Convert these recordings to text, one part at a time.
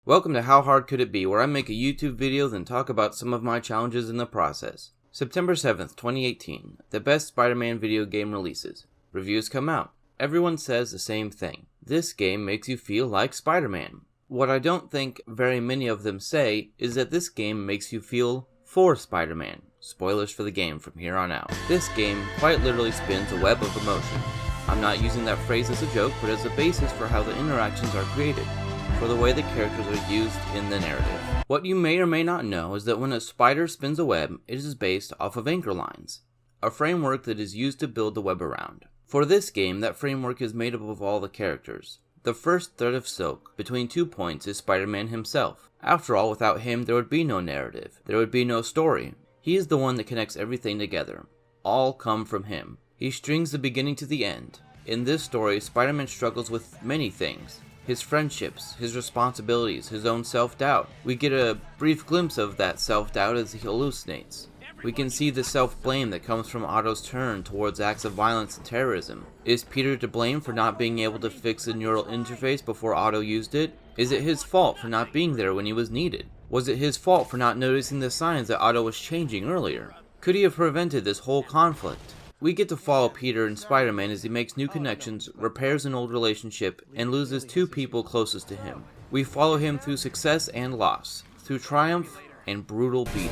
Welcome to How Hard Could It Be, where I make a YouTube video then talk about some of my challenges in the process. September 7th, 2018, the best Spider-Man video game releases. Reviews come out. Everyone says the same thing. This game makes you feel like Spider-Man. What I don't think very many of them say is that this game makes you feel for Spider-Man. Spoilers for the game from here on out. This game quite literally spins a web of emotion. I'm not using that phrase as a joke, but as a basis for how the interactions are created, for the way the characters are used in the narrative. What you may or may not know is that when a spider spins a web, it is based off of anchor lines, a framework that is used to build the web around. For this game, that framework is made up of all the characters. The first thread of silk between 2 points is Spider-Man himself. After all, without him, there would be no narrative. There would be no story. He is the one that connects everything together. All come from him. He strings the beginning to the end. In this story, Spider-Man struggles with many things. His friendships, his responsibilities, his own self-doubt. We get a brief glimpse of that self-doubt as he hallucinates. We can see the self-blame that comes from Otto's turn towards acts of violence and terrorism. Is Peter to blame for not being able to fix the neural interface before Otto used it? Is it his fault for not being there when he was needed? Was it his fault for not noticing the signs that Otto was changing earlier? Could he have prevented this whole conflict? We get to follow Peter and Spider-Man as he makes new connections, repairs an old relationship, and loses 2 people closest to him. We follow him through success and loss, through triumph and brutal beating.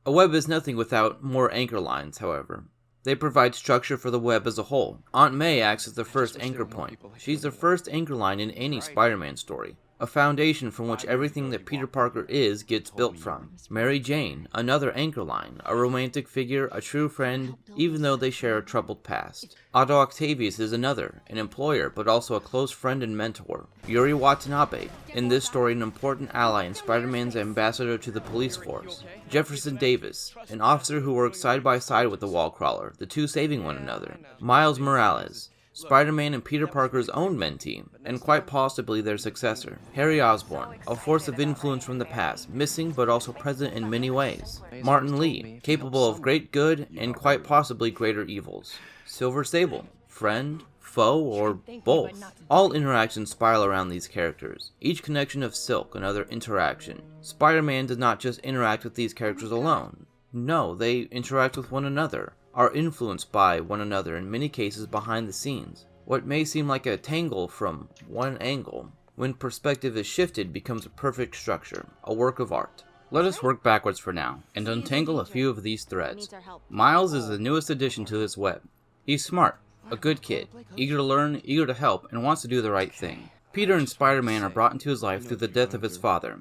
A web is nothing without more anchor lines, however. They provide structure for the web as a whole. Aunt May acts as the first anchor point. She's the first anchor line in any Spider-Man story. A foundation from which everything that Peter Parker is gets built from. Mary Jane, another anchor line, a romantic figure, a true friend, even though they share a troubled past. Otto Octavius is another, an employer, but also a close friend and mentor. Yuri Watanabe, in this story an important ally and Spider-Man's ambassador to the police force. Jefferson Davis, an officer who works side by side with the Wallcrawler, the two saving one another. Miles Morales, Spider-Man and Peter Parker's own mentee, and quite possibly their successor. Harry Osborn, a force of influence from the past, missing but also present in many ways. Martin Lee, capable of great good and quite possibly greater evils. Silver Sable, friend, foe, or both. All interactions spiral around these characters, each connection of silk another interaction. Spider-Man does not just interact with these characters alone. No, they interact with one another, are influenced by one another in many cases behind the scenes. What may seem like a tangle from one angle, when perspective is shifted, becomes a perfect structure, a work of art. Let us work backwards for now, and untangle a few of these threads. Miles is the newest addition to this web. He's smart, a good kid, eager to learn, eager to help, and wants to do the right thing. Peter and Spider-Man are brought into his life through the death of his father.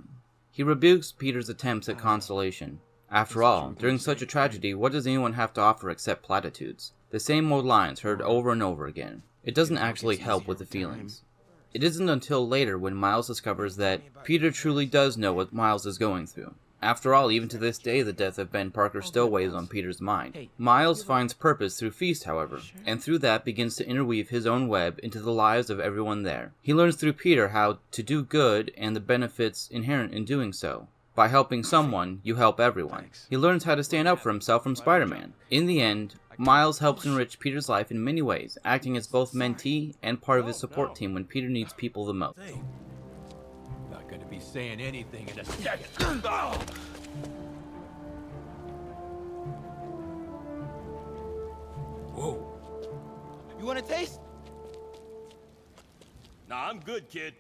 He rebukes Peter's attempts at consolation. After all, during such a tragedy, what does anyone have to offer except platitudes? The same old lines heard over and over again. It doesn't actually help with the feelings. It isn't until later when Miles discovers that Peter truly does know what Miles is going through. After all, even to this day, the death of Ben Parker still weighs on Peter's mind. Miles finds purpose through Feast, however, and through that begins to interweave his own web into the lives of everyone there. He learns through Peter how to do good and the benefits inherent in doing so. By helping someone, you help everyone. He learns how to stand up for himself from Spider-Man. In the end, Miles helps enrich Peter's life in many ways, acting as both mentee and part of his support team when Peter needs people the most. Not gonna be saying anything in a second. Whoa. You want a taste? Nah, I'm good, kid.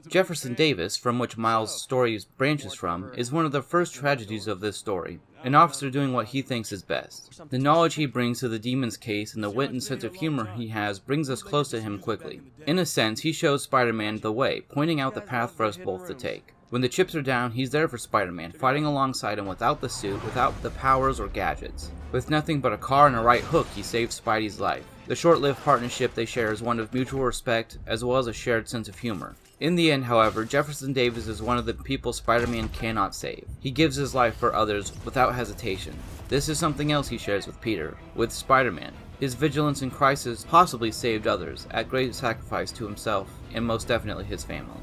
Jefferson Davis, from which Miles' story branches from, is one of the first tragedies of this story. An officer doing what he thinks is best. The knowledge he brings to the demon's case and the wit and sense of humor he has brings us close to him quickly. In a sense, he shows Spider-Man the way, pointing out the path for us both to take. When the chips are down, he's there for Spider-Man, fighting alongside him without the suit, without the powers or gadgets. With nothing but a car and a right hook, he saves Spidey's life. The short-lived partnership they share is one of mutual respect, as well as a shared sense of humor. In the end, however, Jefferson Davis is one of the people Spider-Man cannot save. He gives his life for others without hesitation. This is something else he shares with Peter, with Spider-Man. His vigilance in crisis possibly saved others, at great sacrifice to himself, and most definitely his family.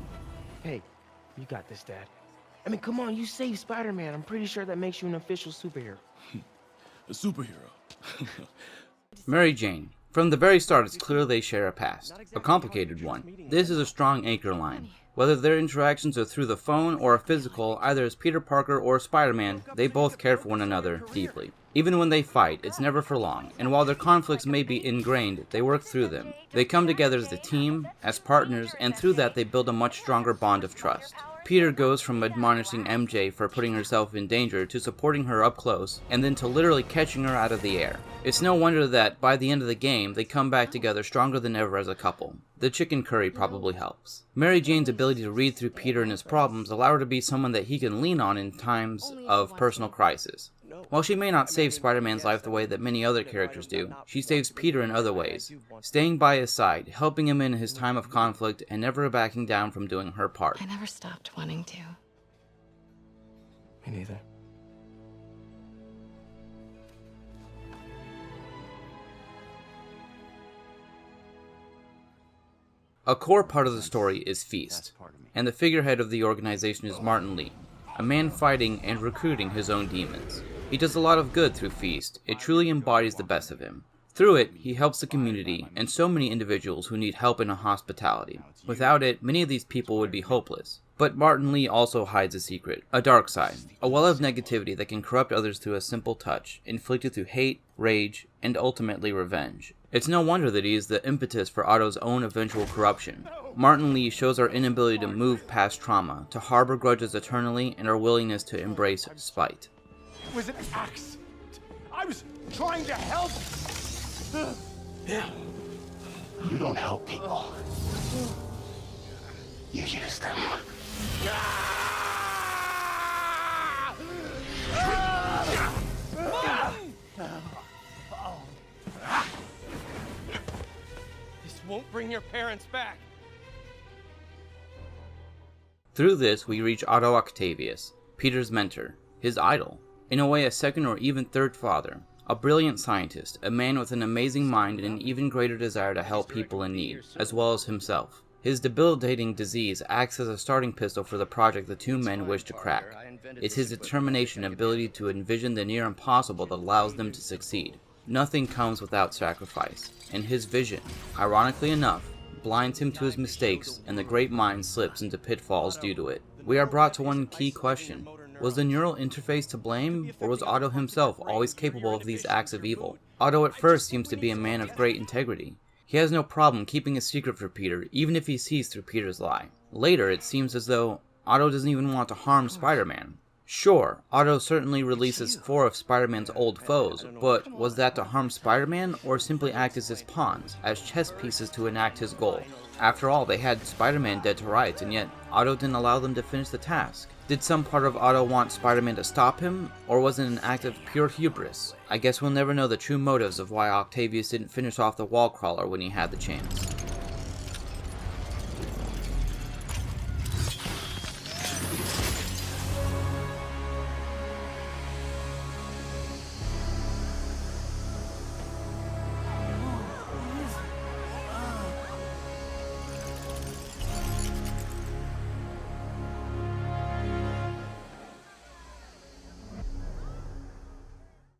Hey, you got this, Dad. I mean, come on, you saved Spider-Man. I'm pretty sure that makes you an official superhero. A superhero. Mary Jane, From the very start, it's clear they share a past, a complicated one. This is a strong anchor line. Whether their interactions are through the phone or physical, either as Peter Parker or Spider-Man, they both care for one another deeply. Even when they fight, it's never for long, and while their conflicts may be ingrained, they work through them. They come together as a team, as partners, and through that they build a much stronger bond of trust. Peter goes from admonishing MJ for putting herself in danger to supporting her up close, and then to literally catching her out of the air. It's no wonder that, by the end of the game, they come back together stronger than ever as a couple. The chicken curry probably helps. Mary Jane's ability to read through Peter and his problems allow her to be someone that he can lean on in times of personal crisis. While she may not save Spider-Man's life the way that many other characters do, she saves Peter in other ways, staying by his side, helping him in his time of conflict, and never backing down from doing her part. I never stopped wanting to. Me neither. A core part of the story is Feast, and the figurehead of the organization is Martin Lee, a man fighting and recruiting his own demons. He does a lot of good through Feast. It truly embodies the best of him. Through it, he helps the community and so many individuals who need help in a hospitality. Without it, many of these people would be hopeless. But Martin Lee also hides a secret, a dark side, a well of negativity that can corrupt others through a simple touch, inflicted through hate, rage, and ultimately revenge. It's no wonder that he is the impetus for Otto's own eventual corruption. Martin Lee shows our inability to move past trauma, to harbor grudges eternally, and our willingness to embrace spite. It was an accident. I was trying to help. You don't help people. You use them. This won't bring your parents back. Through this, we reach Otto Octavius, Peter's mentor, his idol, in a way a second or even third father, a brilliant scientist, a man with an amazing mind and an even greater desire to help people in need, as well as himself. His debilitating disease acts as a starting pistol for the project the two men wish to crack. It's his determination and ability to envision the near impossible that allows them to succeed. Nothing comes without sacrifice, and his vision, ironically enough, blinds him to his mistakes, and the great mind slips into pitfalls due to it. We are brought to one key question. Was the neural interface to blame, or was Otto himself always capable of these acts of evil? Otto at first seems to be a man of great integrity. He has no problem keeping a secret for Peter, even if he sees through Peter's lie. Later, it seems as though Otto doesn't even want to harm Spider-Man. Sure, Otto certainly releases 4 of Spider-Man's old foes, but was that to harm Spider-Man, or simply act as his pawns, as chess pieces to enact his goal? After all, they had Spider-Man dead to rights, and yet Otto didn't allow them to finish the task. Did some part of Otto want Spider-Man to stop him, or was it an act of pure hubris? I guess we'll never know the true motives of why Octavius didn't finish off the wall crawler when he had the chance.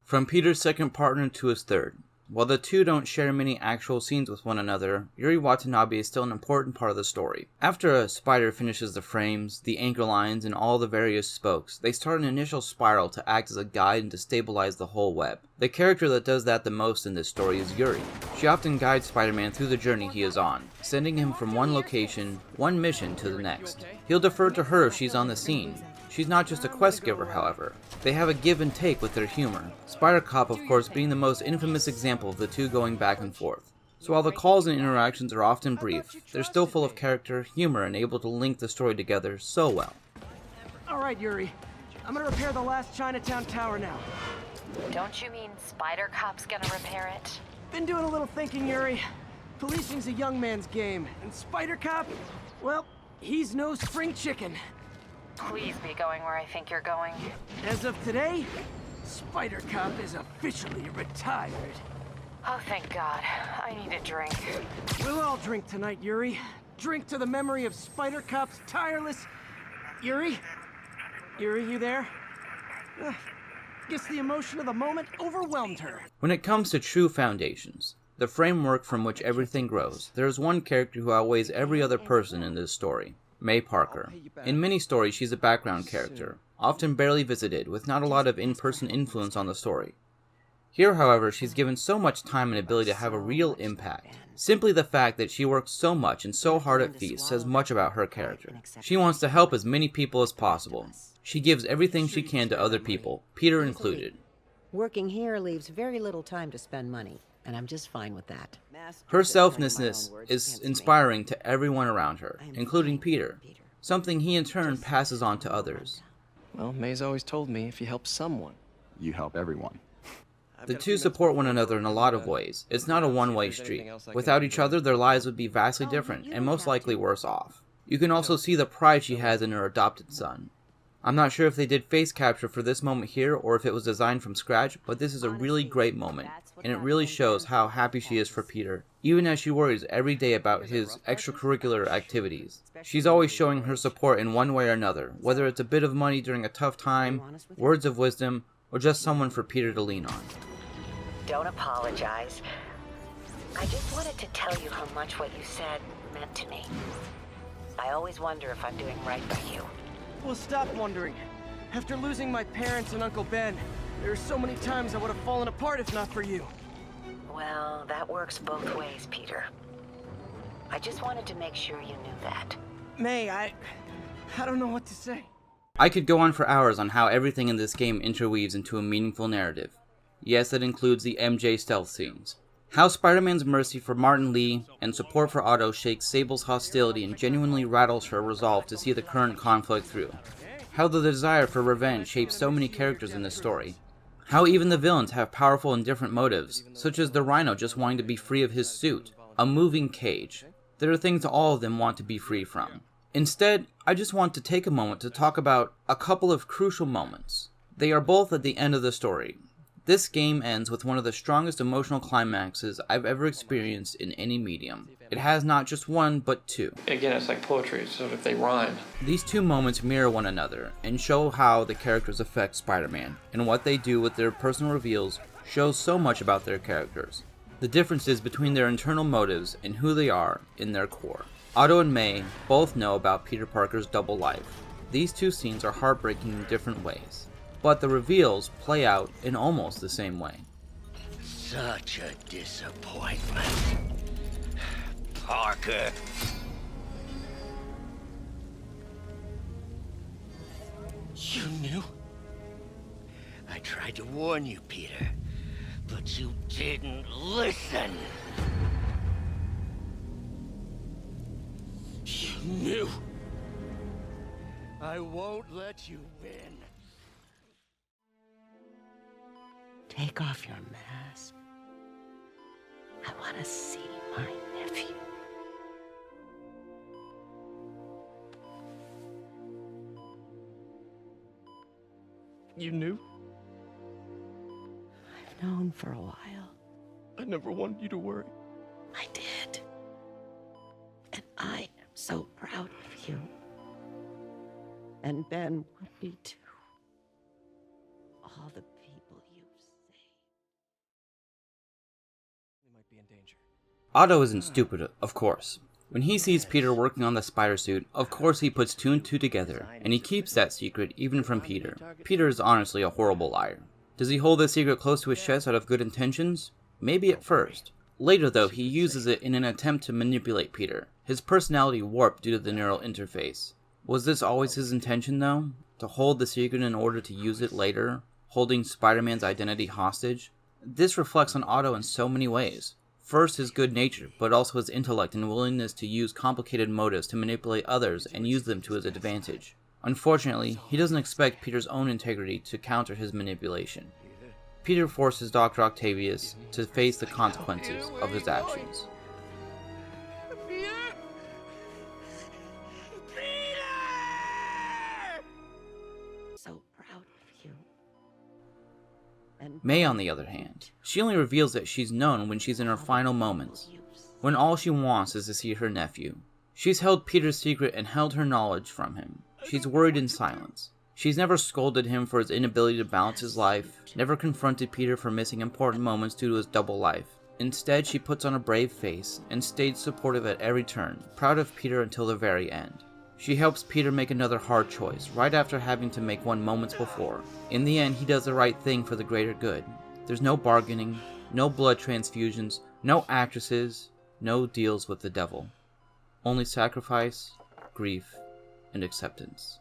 From Peter's second partner to his third. While the two don't share many actual scenes with one another, Yuri Watanabe is still an important part of the story. After a spider finishes the frames, the anchor lines, and all the various spokes, they start an initial spiral to act as a guide and to stabilize the whole web. The character that does that the most in this story is Yuri. She often guides Spider-Man through the journey he is on, sending him from one location, one mission to the next. He'll defer to her if she's on the scene. She's not just a quest giver, however. They have a give and take with their humor. Spider-Cop, of course, being the most infamous example of the two going back and forth. So while the calls and interactions are often brief, they're still full of character, humor, and able to link the story together so well. Alright, Yuri. I'm gonna repair the last Chinatown tower now. Don't you mean Spider-Cop's gonna repair it? Been doing a little thinking, Yuri. Policing's a young man's game, and Spider-Cop, well, he's no spring chicken. Please be going where I think you're going. As of today, Spider-Cop is officially retired. Oh, thank God. I need a drink. We'll all drink tonight, Yuri. Drink to the memory of Spider-Cop's tireless... Yuri? Yuri, you there? Guess the emotion of the moment overwhelmed her. When it comes to true foundations, the framework from which everything grows, there is one character who outweighs every other person in this story, May Parker. In many stories, she's a background character, often barely visited, with not a lot of in-person influence on the story. Here, however, she's given so much time and ability to have a real impact. Simply the fact that she works so much and so hard at Feast says much about her character. She wants to help as many people as possible. She gives everything she can to other people, Peter included. Working here leaves very little time to spend money, and I'm just fine with that. Her selflessness is inspiring to everyone around her, including Peter, something he in turn passes on to others. Well, May's always told me if you help someone, you help everyone. The two support one another in a lot of ways. It's not a one-way street. Without each other, their lives would be vastly different, and most likely worse off. You can also see the pride she has in her adopted son. I'm not sure if they did face capture for this moment here, or if it was designed from scratch, but this is a really great moment, and it really shows how happy she is for Peter, even as she worries every day about his extracurricular activities. She's always showing her support in one way or another, whether it's a bit of money during a tough time, words of wisdom, or just someone for Peter to lean on. Don't apologize. I just wanted to tell you how much what you said meant to me. I always wonder if I'm doing right by you. Well, stop wondering. After losing my parents and Uncle Ben, there are so many times I would have fallen apart if not for you. Well, that works both ways, Peter. I just wanted to make sure you knew that. May, I don't know what to say. I could go on for hours on how everything in this game interweaves into a meaningful narrative. Yes, that includes the MJ stealth scenes. How Spider-Man's mercy for Martin Lee and support for Otto shakes Sable's hostility and genuinely rattles her resolve to see the current conflict through. How the desire for revenge shapes so many characters in this story. How even the villains have powerful and different motives, such as the Rhino just wanting to be free of his suit, a moving cage. There are things all of them want to be free from. Instead, I just want to take a moment to talk about a couple of crucial moments. They are both at the end of the story. This game ends with one of the strongest emotional climaxes I've ever experienced in any medium. It has not just one, but two. again, it's like poetry, so if they rhyme. These two moments mirror one another and show how the characters affect Spider-Man, and what they do with their personal reveals shows so much about their characters. The differences between their internal motives and who they are in their core. Otto and May both know about Peter Parker's double life. These two scenes are heartbreaking in different ways, but the reveals play out in almost the same way. Such a disappointment. Parker. You knew? I tried to warn you, Peter, but you didn't listen. You knew. I won't let you win. Take off your mask. I want to see my nephew. You knew? I've known for a while. I never wanted you to worry. I did. And I am so proud of you. And Ben would be too. All the people you've saved. They might be in danger. Otto isn't stupid, of course. When he sees Peter working on the spider suit, of course he puts two and two together, and he keeps that secret even from Peter. Peter is honestly a horrible liar. Does he hold this secret close to his chest out of good intentions? Maybe at first. Later though, he uses it in an attempt to manipulate Peter, his personality warped due to the neural interface. Was this always his intention though? To hold the secret in order to use it later, holding Spider-Man's identity hostage? This reflects on Otto in so many ways. First, his good nature, but also his intellect and willingness to use complicated motives to manipulate others and use them to his advantage. Unfortunately, he doesn't expect Peter's own integrity to counter his manipulation. Peter forces Dr. Octavius to face the consequences of his actions. So proud of you. And May, on the other hand, she only reveals that she's known when she's in her final moments, when all she wants is to see her nephew. She's held Peter's secret and held her knowledge from him. She's worried in silence. She's never scolded him for his inability to balance his life, never confronted Peter for missing important moments due to his double life. Instead, she puts on a brave face and stays supportive at every turn, proud of Peter until the very end. She helps Peter make another hard choice, right after having to make one moments before. In the end, he does the right thing for the greater good. There's no bargaining, no blood transfusions, no actresses, no deals with the devil. Only sacrifice, grief, and acceptance.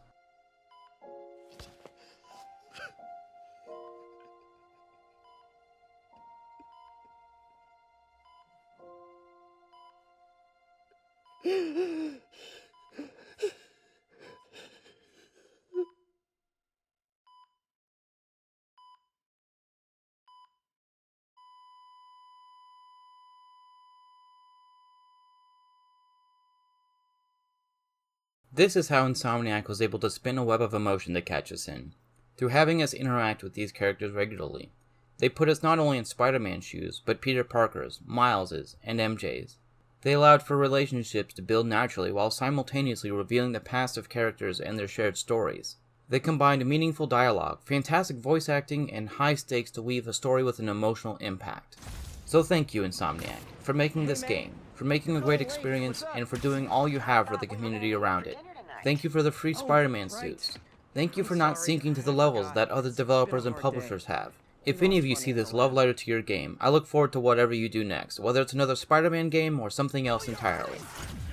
This is how Insomniac was able to spin a web of emotion to catch us in, through having us interact with these characters regularly. They put us not only in Spider-Man's shoes, but Peter Parker's, Miles's, and MJ's. They allowed for relationships to build naturally while simultaneously revealing the past of characters and their shared stories. They combined meaningful dialogue, fantastic voice acting, and high stakes to weave a story with an emotional impact. So thank you, Insomniac, for making this game, for making a great experience, and for doing all you have for the community around it. Thank you for the free Spider-Man suits. Thank you for not sinking to the levels that other developers and publishers have. If any of you see this love letter to your game, I look forward to whatever you do next, whether it's another Spider-Man game or something else entirely.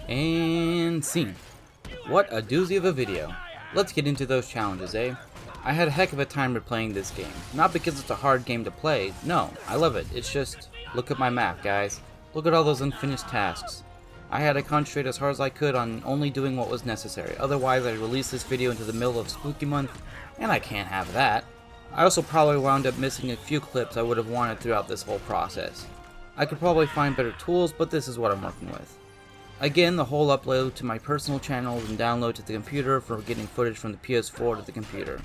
And scene. What a doozy of a video. Let's get into those challenges, eh? I had a heck of a time replaying this game. Not because it's a hard game to play, no, I love it. It's just, look at my map, guys. Look at all those unfinished tasks. I had to concentrate as hard as I could on only doing what was necessary, otherwise I'd release this video into the middle of Spooky Month, and I can't have that. I also probably wound up missing a few clips I would have wanted throughout this whole process. I could probably find better tools, but this is what I'm working with. Again, the whole upload to my personal channels and download to the computer for getting footage from the PS4 to the computer.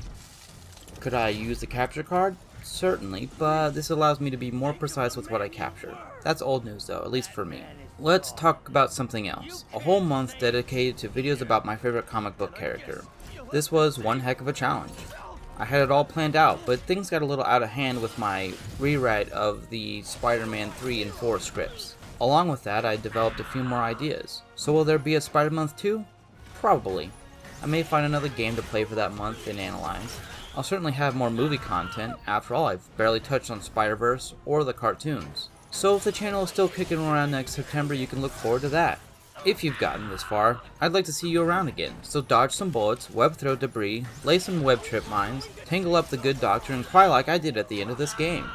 Could I use the capture card? Certainly, but this allows me to be more precise with what I capture. That's old news though, at least for me. Let's talk about something else. A whole month dedicated to videos about my favorite comic book character. This was one heck of a challenge. I had it all planned out, but things got a little out of hand with my rewrite of the Spider-Man 3 and 4 scripts. Along with that, I developed a few more ideas. So will there be a Spider-Month 2? Probably. I may find another game to play for that month and analyze. I'll certainly have more movie content, after all I've barely touched on Spider-Verse or the cartoons. So if the channel is still kicking around next September, you can look forward to that. If you've gotten this far, I'd like to see you around again, so dodge some bullets, web throw debris, lay some web trip mines, tangle up the good doctor, and cry like I did at the end of this game.